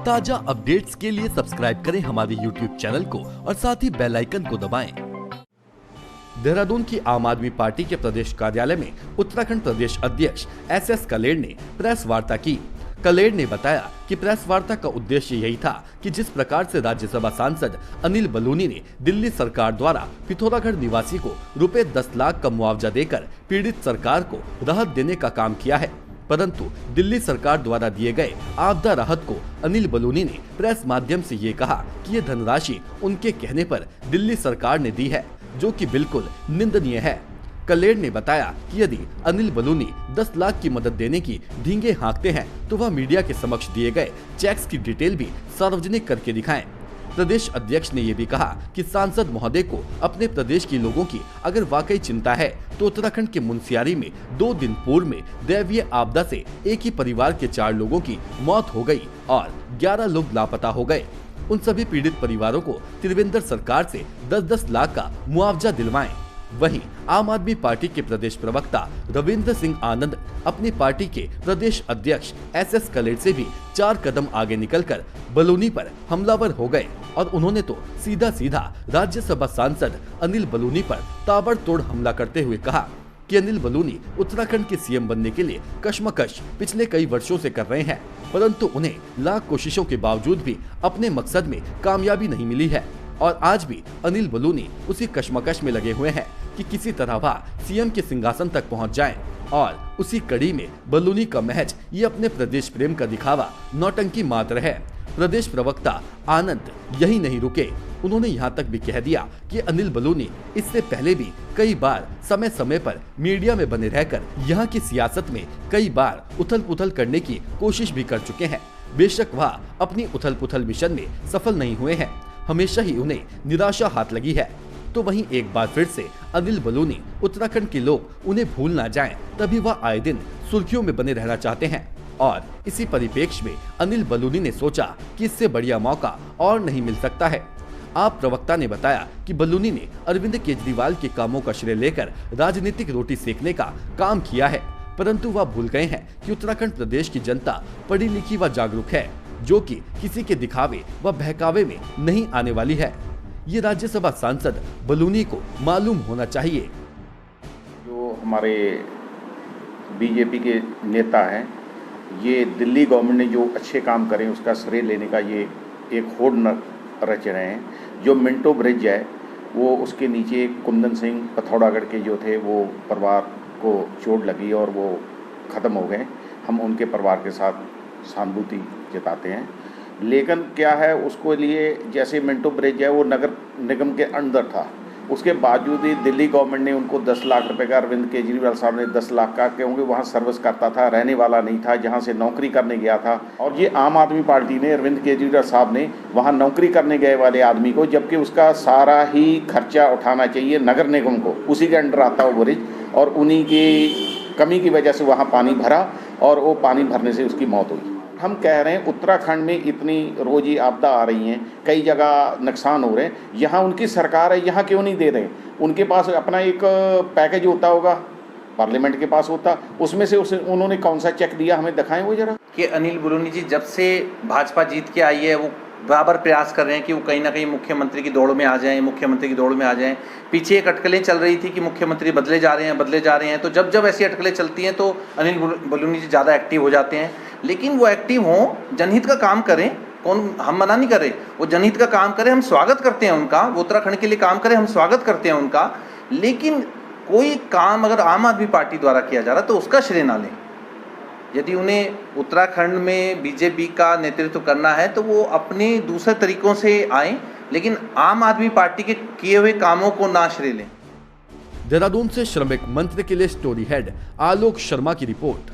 ताजा अपडेट्स के लिए सब्सक्राइब करें हमारे YouTube चैनल को और साथ ही बेल आइकन को दबाएं। देहरादून की आम आदमी पार्टी के प्रदेश कार्यालय में उत्तराखंड प्रदेश अध्यक्ष SS कलेड़ ने प्रेस वार्ता की। कलेड़ ने बताया कि प्रेस वार्ता का उद्देश्य यही था कि जिस प्रकार से राज्यसभा सांसद अनिल बलूनी ने दिल्ली सरकार द्वारा पिथौरागढ़ निवासी को रुपए 10 लाख का मुआवजा देकर पीड़ित सरकार को राहत देने का काम किया है, परंतु दिल्ली सरकार द्वारा दिए गए आपदा राहत को अनिल बलूनी ने प्रेस माध्यम से ये कहा कि ये धनराशि उनके कहने पर दिल्ली सरकार ने दी है, जो कि बिल्कुल निंदनीय है। कलेड़ ने बताया कि यदि अनिल बलूनी 10 लाख की मदद देने की ढींगे हाँकते हैं तो वह मीडिया के समक्ष दिए गए चेक्स की डिटेल भी सार्वजनिक करके दिखाएं। प्रदेश अध्यक्ष ने यह भी कहा कि सांसद महोदय को अपने प्रदेश के लोगों की अगर वाकई चिंता है तो उत्तराखंड के मुनस्यारी में 2 दिन पूर्व में दैवीय आपदा से एक ही परिवार के 4 लोगों की मौत हो गई और 11 लोग लापता हो गए। उन सभी पीड़ित परिवारों को त्रिवेंद्र सरकार से 10-10 लाख का मुआवजा दिलवाएं। वहीं आम आदमी पार्टी के प्रदेश प्रवक्ता रविंद्र सिंह आनंद अपनी पार्टी के प्रदेश अध्यक्ष SS कलेड़ से भी 4 कदम आगे निकलकर बलूनी पर हमलावर हो गए और उन्होंने तो सीधा राज्यसभा सांसद अनिल बलूनी पर ताबड़तोड़ हमला करते हुए कहा कि अनिल बलूनी उत्तराखंड के CM बनने के लिए कश्मकश पिछले कई वर्षों से कर रहे हैं, परंतु उन्हें लाख कोशिशों के बावजूद भी अपने मकसद में कामयाबी नहीं मिली है और आज भी अनिल बलूनी उसी कश्मकश में लगे हुए हैं कि किसी तरह वह CM के सिंहासन तक पहुंच जाएं और उसी कड़ी में बलूनी का महज ये अपने प्रदेश प्रेम का दिखावा नौटंकी मात्र है। प्रदेश प्रवक्ता आनंद यही नहीं रुके, उन्होंने यहाँ तक भी कह दिया कि अनिल बलूनी इससे पहले भी कई बार समय समय पर मीडिया में बने रहकर यहाँ की सियासत में कई बार उथल पुथल करने की कोशिश भी कर चुके हैं। बेशक वह अपनी उथल पुथल मिशन में सफल नहीं हुए हैं, हमेशा ही उन्हें निराशा हाथ लगी है। तो वहीं एक बार फिर से अनिल बलूनी उत्तराखंड के लोग उन्हें भूल ना जाएं, तभी वह आए दिन सुर्खियों में बने रहना चाहते हैं और इसी परिप्रेक्ष्य में अनिल बलूनी ने सोचा कि इससे बढ़िया मौका और नहीं मिल सकता है। आप प्रवक्ता ने बताया कि बलूनी ने अरविंद केजरीवाल के कामों का श्रेय लेकर राजनीतिक रोटी सेकने का काम किया है, परंतु वह भूल गए हैं कि उत्तराखंड प्रदेश की जनता पढ़ी लिखी व जागरूक है, जो कि किसी के दिखावे व बहकावे में नहीं आने वाली है। ये राज्यसभा सांसद बलूनी को मालूम होना चाहिए। जो हमारे बीजेपी के नेता हैं, ये दिल्ली गवर्नमेंट ने जो अच्छे काम करे उसका श्रेय लेने का ये एक होड़ न रच रहे हैं। जो मिंटो ब्रिज है वो उसके नीचे कुंदन सिंह पिथौरागढ़ के जो थे वो परिवार को चोट लगी और वो ख़त्म हो गए। हम उनके परिवार के साथ सहानुभूति जताते हैं, लेकिन क्या है उसको लिए जैसे मिंटो ब्रिज है वो नगर निगम के अंदर था, उसके बावजूद ही दिल्ली गवर्नमेंट ने उनको 10 लाख रुपए का, अरविंद केजरीवाल साहब ने 10 लाख का, क्योंकि वहाँ सर्विस करता था, रहने वाला नहीं था, जहाँ से नौकरी करने गया था। और ये आम आदमी पार्टी ने, अरविंद केजरीवाल साहब ने वहाँ नौकरी करने गए वाले आदमी को, जबकि उसका सारा ही खर्चा उठाना चाहिए नगर निगम को, उसी के अंडर आता वो ब्रिज, और उन्हीं की कमी की वजह से वहाँ पानी भरा और वो पानी भरने से उसकी मौत हुई। हम कह रहे हैं उत्तराखंड में इतनी रोजी आपदा आ रही हैं, कई जगह नुकसान हो रहे हैं, यहाँ उनकी सरकार है, यहाँ क्यों नहीं दे रहे? उनके पास अपना एक पैकेज होता होगा, पार्लियामेंट के पास होता, उसमें से उन्होंने कौन सा चेक दिया, हमें दिखाएं वो जरा। कि अनिल बलूनी जी जब से भाजपा जीत के आई है वो बराबर प्रयास कर रहे हैं कि वो कहीं ना कहीं मुख्यमंत्री की दौड़ में आ जाएं, मुख्यमंत्री की दौड़ में आ जाएं। पीछे एक अटकलें चल रही थी कि मुख्यमंत्री बदले जा रहे हैं, तो जब ऐसी अटकलें चलती हैं तो अनिल बलूनी जी ज़्यादा एक्टिव हो जाते हैं। लेकिन वो एक्टिव हों, जनहित का काम करें, कौन हम मना नहीं कर रहे, वो जनहित का काम करें, हम स्वागत करते हैं उनका, वो उत्तराखंड के लिए काम करें, हम स्वागत करते हैं उनका। लेकिन कोई काम अगर आम आदमी पार्टी द्वारा किया जा रहा है तो उसका श्रेय ना लें। यदि उन्हें उत्तराखंड में बीजेपी का नेतृत्व करना है तो वो अपने दूसरे तरीकों से आएं, लेकिन आम आदमी पार्टी के किए हुए कामों को ना श्रेय लें। देहरादून से श्रमिक मंत्र के लिए स्टोरी हेड आलोक शर्मा की रिपोर्ट।